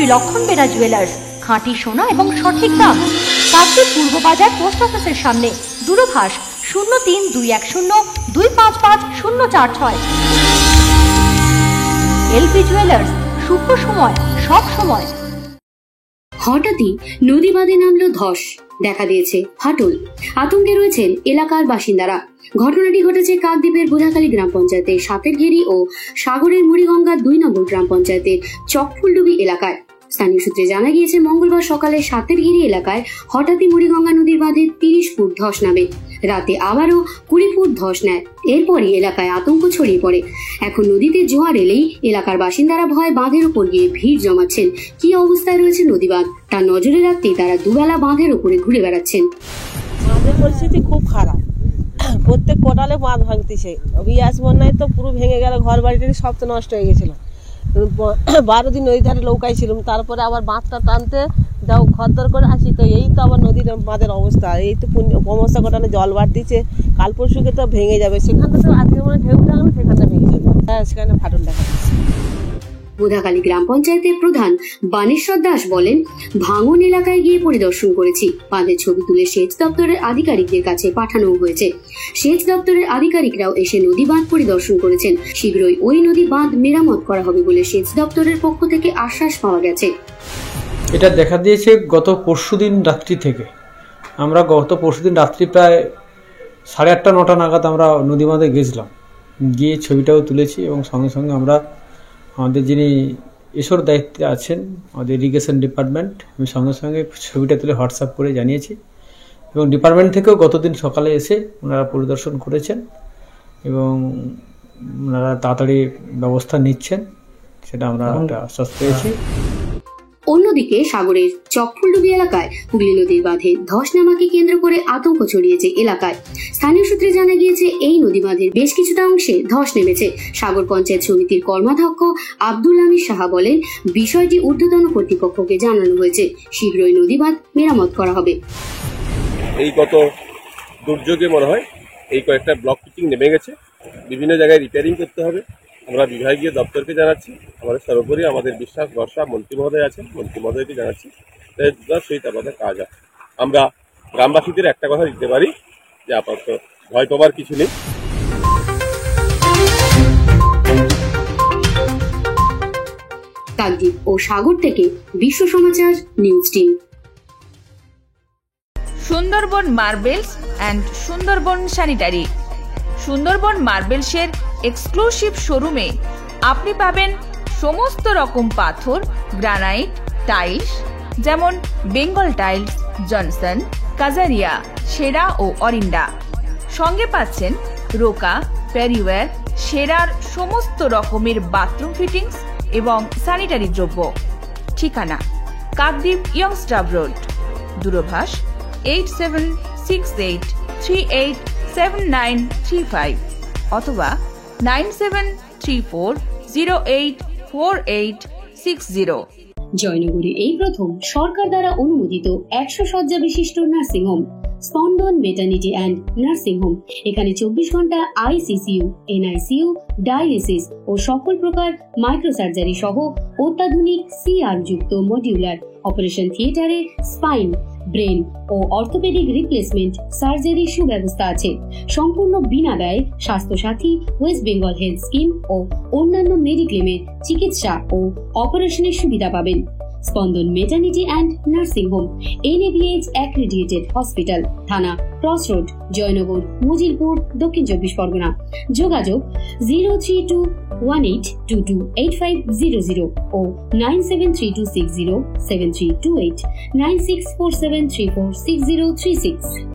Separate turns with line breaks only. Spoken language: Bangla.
শ্রী লক্ষণ বেরা জুয়েলার্স, খাঁটি সোনা এবং সঠিক দাম। কাকদ্বীপ পূর্ব বাজার পোস্ট অফিসের সামনে। দূরভাষ 032102555046। এলপি জুয়েলার্স, শুভ সময় সব সময়।
হঠাৎই নদী বাঁধে নামলো ধস, দেখা দিয়েছে ফাটল। আতঙ্কে রয়েছেন এলাকার বাসিন্দারা। ঘটনাটি ঘটেছে কাকদ্বীপের বোধাখালী গ্রাম পঞ্চায়েতের সাতেরঘেরি ও সাগরের মুড়িগঙ্গা 2 নম্বর গ্রাম পঞ্চায়েতের চকফুলডুবি এলাকায়। স্থানীয় সূত্রে জানা গিয়েছে, মঙ্গলবার সকালে সাতেরঘেরি এলাকায় হঠাৎই মুড়িগঙ্গা নদীর বাঁধে 30 ফুট ধস নামে। রাতে আবারও 20 ফুট ধস নেয়। এরপরই এলাকায় আতঙ্ক ছড়িয়ে পড়ে। এখন নদীতে জোয়ার এলেই এলাকার বাসিন্দারা ভয়ে বাঁধের উপর গিয়ে ভিড় জমাচ্ছেন। কি অবস্থায় রয়েছে নদী বাঁধ তা নজরে রাখতেই তারা দুবেলা বাঁধের উপরে ঘুরে বেড়াচ্ছেন।
বাঁধের পরিস্থিতি খুব খারাপ, প্রত্যেক কোটালে বাঁধ ভাঙতেছে। ইয়াস বন্যায় তো পুরো ভেঙে গেল, ঘর বাড়িটা সব তো নষ্ট হয়ে গেছিল। 12 দিন নদী ধারে নৌকায় ছিলাম, তারপরে আবার বাঁধটা টানতে যাও খদ্দর করে আসি, তো এই তো আবার নদীর বাঁধের অবস্থা। এই তো সমস্যা কোটালে জল বাড়তিছে, কাল পরশুকে তো ভেঙে যাবে। সেখানটা তো আজকে মানে ঢেউ টাঙানো, সেখানটা ভেঙে যাবে। হ্যাঁ, সেখানে ফাটল দেখা যাচ্ছে।
বোধাখালী গ্রাম পঞ্চায়েতের প্রধান বানেশ্বর দাস বলেন, ভাঙন এলাকায় গিয়ে পরিদর্শন করেছি। বাঁধের ছবি তুলে সেচ দপ্তরের আধিকারিকদের কাছে পাঠানো হয়েছে। সেচ দপ্তরের আধিকারিকরাও এসে নদী বাঁধ পরিদর্শন করেছেন। শীঘ্রই ওই নদী বাঁধ মেরামত করা হবে বলে সেচ দপ্তরের পক্ষ থেকে আশ্বাস পাওয়া গেছে।
এটা দেখা দিয়েছে গত পরশুদিন রাত্রি থেকে। আমরা গত পরশুদিন রাত্রি প্রায় 8:30-9টা নাগাদ আমরা নদী বাঁধে গেছিলাম, গিয়ে ছবিটাও তুলেছি এবং সঙ্গে সঙ্গে আমরা আমাদের যিনি এসর দায়িত্বে আছেন আমাদের ইরিগেশন ডিপার্টমেন্ট, আমি সঙ্গে সঙ্গে ছবিটা তুলে হোয়াটসঅ্যাপ করে জানিয়েছি এবং ডিপার্টমেন্ট থেকেও গতদিন সকালে এসে ওনারা পরিদর্শন করেছেন এবং ওনারা তাড়াতাড়ি ব্যবস্থা নিচ্ছেন, সেটা আমরা একটা আশ্বাস পেয়েছি।
অন্যদিকে সাগরের চকফুলডুবি এলাকায় হুগলি নদীর বাঁধে ধস নামাকে কেন্দ্র করে আতঙ্ক ছড়িয়েছে এলাকায়। স্থানীয় সূত্রে জানা গিয়েছে, এই নদী বাঁধের বেশ কিছুটা অংশে ধস নেমেছে। সাগর পঞ্চায়েত সমিতির কর্মাধ্যক্ষ আব্দুল আমির সাহা বলেন, বিষয়টি ঊর্ধ্বতন কর্তৃপক্ষকে জানানো হয়েছে। শীঘ্রই নদী বাঁধ মেরামত করা হবে।
এই গত দুর্যোগে মনে হয় এই কয়েকটা ব্লক পিচিং নেমে গেছে, বিভিন্ন জায়গায় রিপেয়ারিং করতে হবে। আমরা বিভাগীয় দপ্তরকে জানাচ্ছি, আমাদের সর্বোপরি আমাদের বিশ্বাস ভরসা মন্ত্রী মহোদয় আছেন, মন্ত্রী মহোদয়কে জানাচ্ছি। সহিত আমাদের কাজ আছে। আমরা গ্রামবাসীদের একটা কথা দিতে পারি যে আপাতত ভয় পাবার কিছু নেই।
কাকদ্বীপ ও সাগর থেকে Biswa Samachar news team.
Sundarban marbles and Sundarban sanitary. Sundarban মার্বেলসের এক্সক্লুসিভ শোরুমে আপনি পাবেন সমস্ত রকম পাথর, গ্রানাইট, টাইলস, যেমন বেঙ্গল টাইলস, জনসন, কাজারিয়া, সেরা ও অরিন্ডা। সঙ্গে পাচ্ছেন রোকা, প্যারিওয়্যার, সেরার সমস্ত রকমের বাথরুম ফিটিংস এবং স্যানিটারি দ্রব্য। ঠিকানা কাকদ্বীপ ইয়ংস্টার রোড। দূরভাষ 8768387935 অথবা 9734084860।
জয়নগরে এই প্রথম সরকার দ্বারা অনুমোদিত 100 শয্যা বিশিষ্ট নার্সিং হোম স্পন্দন মেটার্নিটি অ্যান্ড নার্সিং হোম। এখানে 24 ঘন্টা আইসিসিইউ, এনআইসিইউ, ডায়ালিসিস ও সকল প্রকার মাইক্রোসার্জারি সহ অত্যাধুনিক সিআর যুক্ত মডিউলার অপারেশন থিয়েটারে স্পাইন, ব্রেন ও অর্থোপেডিক রিপ্লেসমেন্ট সার্জারি সুব্যবস্থা আছে। সম্পূর্ণ বিনা ব্যয় Swasthya Sathi, West Bengal health scheme ও অন্যান্য মেডিক্লেমের চিকিৎসা ও অপারেশনের সুবিধা পাবেন। Spandan maternity and nursing home, NABH accredited hospital, Thana cross road, Joynagar, Mazilpur, Dakshin 24 Pargana. যোগাযোগ 03218228500 ও 9732607328, 9647346036।